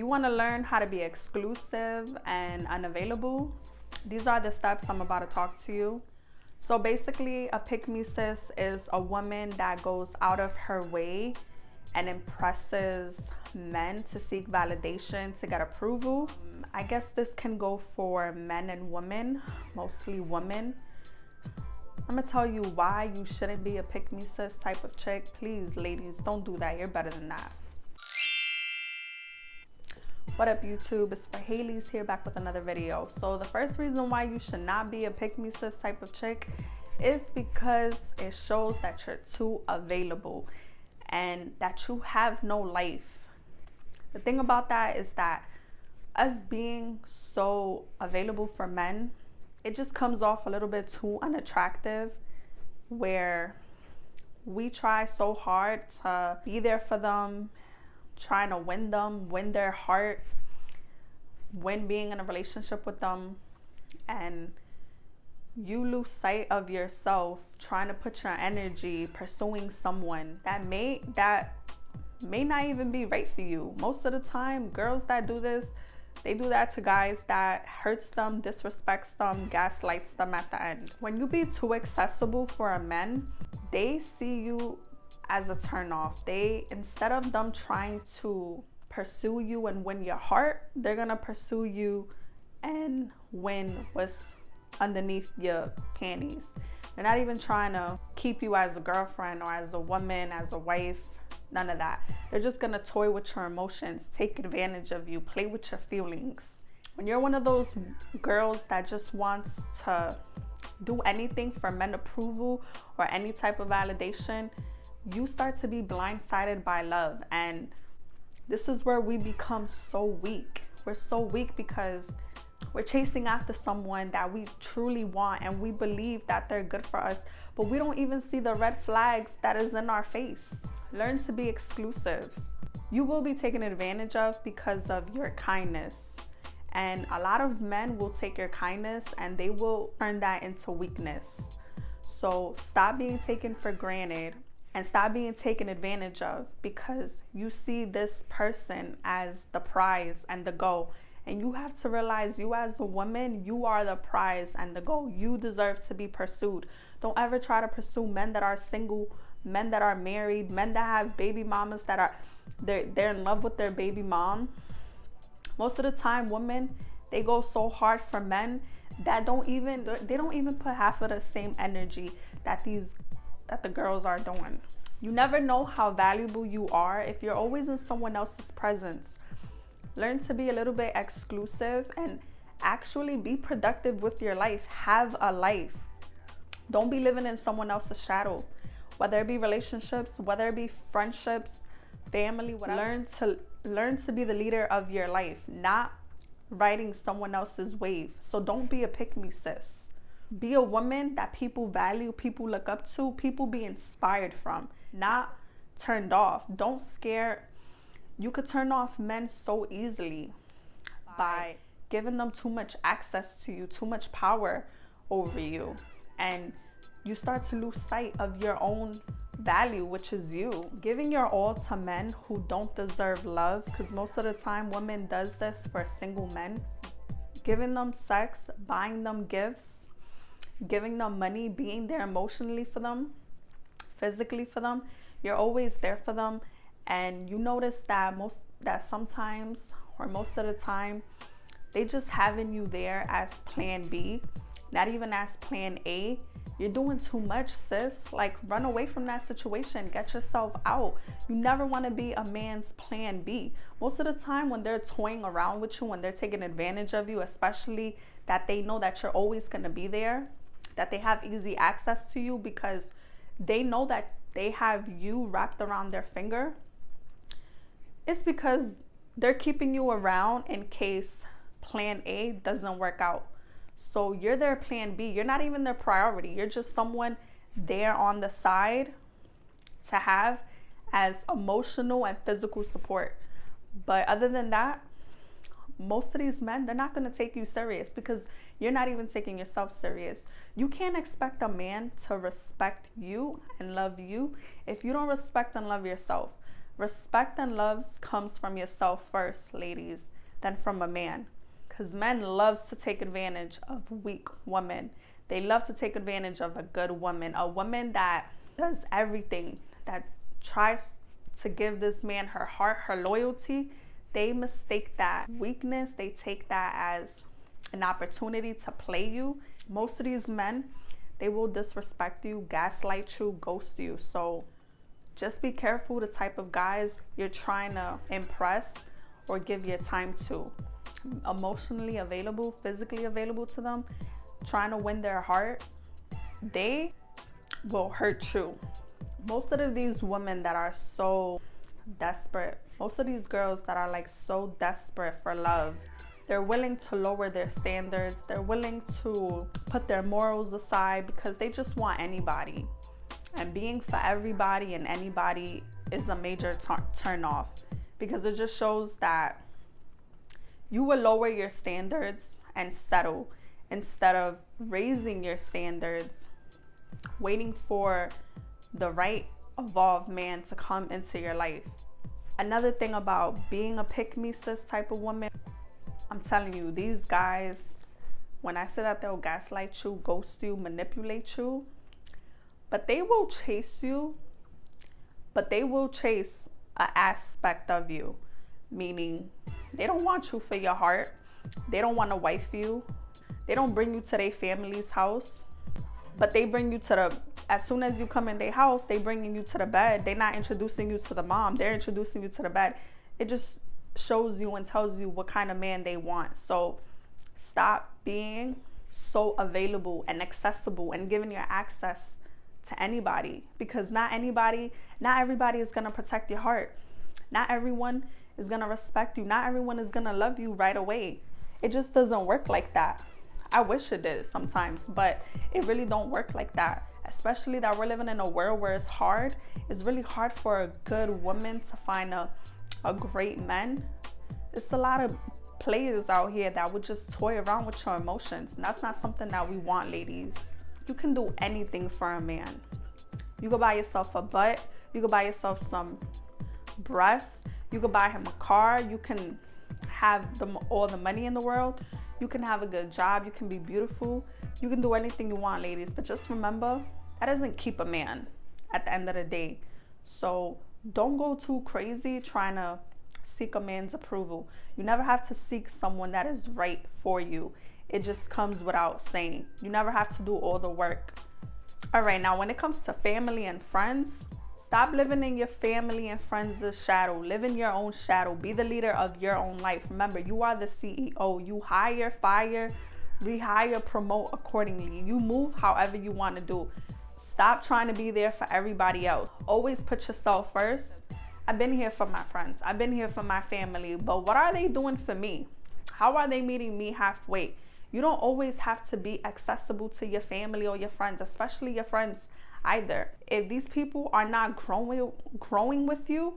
You want to learn how to be exclusive and unavailable? These are the steps I'm about to talk to you. So basically, a pick-me sis is a woman that goes out of her way and impresses men to seek validation, to get approval. I guess this can go for men and women, mostly women. I'm gonna tell you why you shouldn't be a pick-me sis type of chick. Please, ladies, don't do that. You're better than that. What up, YouTube? It's Frahelisp here, back with another video. So the first reason why you should not be a pick-me sis type of chick is because it shows that you're too available and that you have no life. The thing about that is that us being so available for men, it just comes off a little bit too unattractive, where we try so hard to be there for them, trying to win them, win their heart, when being in a relationship with them, and you lose sight of yourself trying to put your energy pursuing someone that may not even be right for you. Most of the time, girls that do this, they do that to guys that hurts them, disrespects them, gaslights them at the end. When you be too accessible for a man, they see you as a turnoff. They, instead of them trying to pursue you and win your heart, they're gonna pursue you and win what's underneath your panties. They're not even trying to keep you as a girlfriend or as a woman, as a wife, none of that. They're just gonna toy with your emotions, take advantage of you, play with your feelings. When you're one of those girls that just wants to do anything for men approval or any type of validation, you start to be blindsided by love. And this is where we become so weak. We're so weak because we're chasing after someone that we truly want and we believe that they're good for us, but we don't even see the red flags that is in our face. Learn to be exclusive. You will be taken advantage of because of your kindness. And a lot of men will take your kindness and they will turn that into weakness. So stop being taken for granted and stop being taken advantage of because you see this person as the prize and the goal. And you have to realize, you as a woman, you are the prize and the goal. You deserve to be pursued. Don't ever try to pursue men that are single, men that are married, men that have baby mamas that are they're in love with their baby mom. Most of the time, women, they go so hard for men that they don't even put half of the same energy that the girls are doing. You never know how valuable you are if you're always in someone else's presence. Learn to be a little bit exclusive and actually be productive with your life. Have a life. Don't be living in someone else's shadow, whether it be relationships, whether it be friendships, family, whatever. Learn to be the leader of your life, not riding someone else's wave. So don't be a pick-me sis. Be a woman that people value, people look up to, people be inspired from, not turned off. Don't scare. You could turn off men so easily by giving them too much access to you, too much power over you. And you start to lose sight of your own value, which is you. Giving your all to men who don't deserve love, because most of the time women does this for single men. Giving them sex, buying them gifts, giving them money, being there emotionally for them, physically for them. You're always there for them. And you notice that sometimes, or most of the time, they just having you there as plan B, not even as plan A. You're doing too much, sis. Like, run away from that situation. Get yourself out. You never want to be a man's plan B. Most of the time when they're toying around with you, when they're taking advantage of you, especially that they know that you're always going to be there, that they have easy access to you because they know that they have you wrapped around their finger, it's because they're keeping you around in case plan A doesn't work out. So you're their plan B. You're not even their priority. You're just someone there on the side to have as emotional and physical support. But other than that, most of these men, they're not going to take you serious because you're not even taking yourself serious. You can't expect a man to respect you and love you if you don't respect and love yourself. Respect and love comes from yourself first, ladies, than from a man. Because men love to take advantage of weak women. They love to take advantage of a good woman, a woman that does everything, that tries to give this man her heart, her loyalty. They mistake that weakness. They take that as an opportunity to play you. Most of these men, they will disrespect you, gaslight you, ghost you. So just be careful the type of guys you're trying to impress or give your time to. Emotionally available, physically available to them, trying to win their heart, they will hurt you. Most of these women that are so desperate, most of these girls that are like so desperate for love, they're willing to lower their standards. They're willing to put their morals aside because they just want anybody. And being for everybody and anybody is a major turn off, because it just shows that you will lower your standards and settle instead of raising your standards, waiting for the right evolved man to come into your life. Another thing about being a pick-me sis type of woman, I'm telling you, these guys, when I say that they'll gaslight you, ghost you, manipulate you, but they will chase you, but they will chase an aspect of you, meaning they don't want you for your heart. They don't want to wife you. They don't bring you to their family's house, but they bring you to the, as soon as you come in their house, they bringing you to the bed. They're not introducing you to the mom. They're introducing you to the bed. It just shows you and tells you what kind of man they want. So stop being so available and accessible and giving your access to anybody, because not everybody is going to protect your heart. Not everyone is going to respect you. Not everyone is going to love you right away. It just doesn't work like that. I wish it did sometimes, but it really don't work like that. Especially that we're living in a world where it's hard. It's really hard for a good woman to find a great man. It's a lot of players out here that would just toy around with your emotions. And that's not something that we want, ladies. You can do anything for a man. You can buy yourself a butt. You can buy yourself some breasts. You can buy him a car. You can have all the money in the world. You can have a good job. You can be beautiful. You can do anything you want, ladies. But just remember, that doesn't keep a man at the end of the day. So don't go too crazy trying to seek a man's approval. You never have to seek someone that is right for you. It just comes without saying. You never have to do all the work. All right, now when it comes to family and friends, stop living in your family and friends' shadow. Live in your own shadow. Be the leader of your own life. Remember, you are the CEO. You hire, fire, rehire, promote accordingly. You move however you want to do. Stop trying to be there for everybody else. Always put yourself first. I've been here for my friends. I've been here for my family. But what are they doing for me? How are they meeting me halfway? You don't always have to be accessible to your family or your friends, especially your friends either. If these people are not growing with you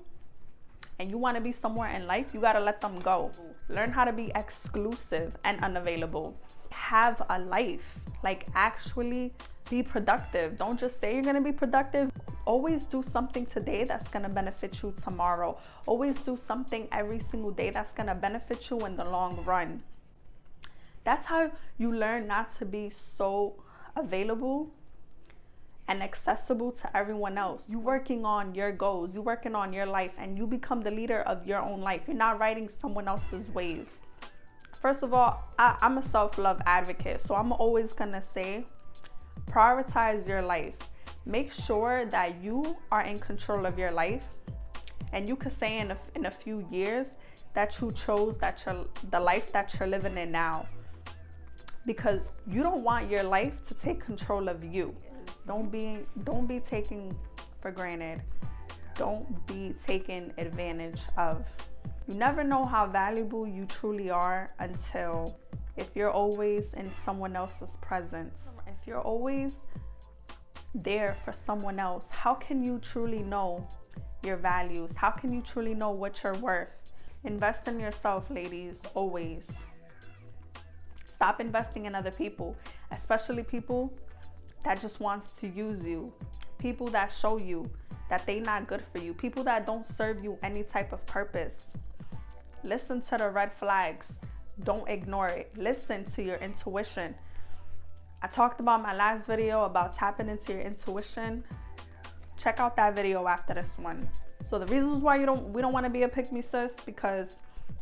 and you want to be somewhere in life, you got to let them go. Learn how to be exclusive and unavailable. Have a life. Like, actually be productive. Don't just say you're going to be productive. Always do something today that's going to benefit you tomorrow. Always do something every single day that's going to benefit you in the long run. That's how you learn not to be so available and accessible to everyone else. You working on your goals, you working on your life, and you become the leader of your own life. You're not riding someone else's wave. First of all, I'm a self-love advocate, so I'm always gonna say, prioritize your life. Make sure that you are in control of your life, and you could say in a few years that you chose the life that you're living in now, because you don't want your life to take control of you. Don't be taken for granted. Don't be taken advantage of. You never know how valuable you truly are until if you're always in someone else's presence. If you're always there for someone else, how can you truly know your values? How can you truly know what you're worth? Invest in yourself, ladies, always. Stop investing in other people, especially people that just wants to use you. People that show you that they not good for you, people that don't serve you any type of purpose. Listen to the red flags. Don't ignore it. Listen to your intuition. I talked about my last video about tapping into your intuition. Check out that video after this one. So the reasons why we don't want to be a pick me, sis, because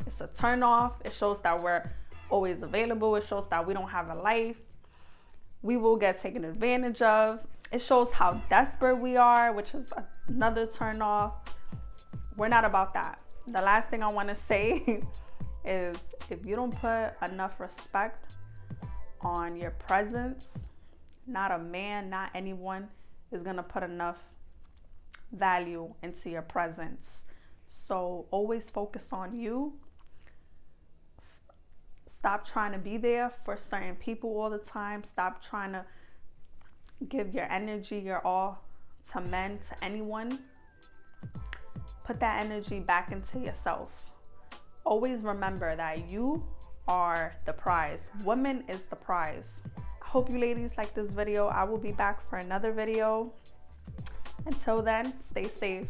it's a turn off. It shows that we're always available. It shows that we don't have a life. We will get taken advantage of. It shows how desperate we are, which is another turn off. We're not about that. The last thing I want to say is, if you don't put enough respect on your presence, not a man, not anyone is going to put enough value into your presence. So always focus on you. Stop trying to be there for certain people all the time. Stop trying to give your energy, your all to men, to anyone. Put that energy back into yourself. Always remember that you are the prize. Woman is the prize. I hope you ladies like this video. I will be back for another video. Until then, stay safe.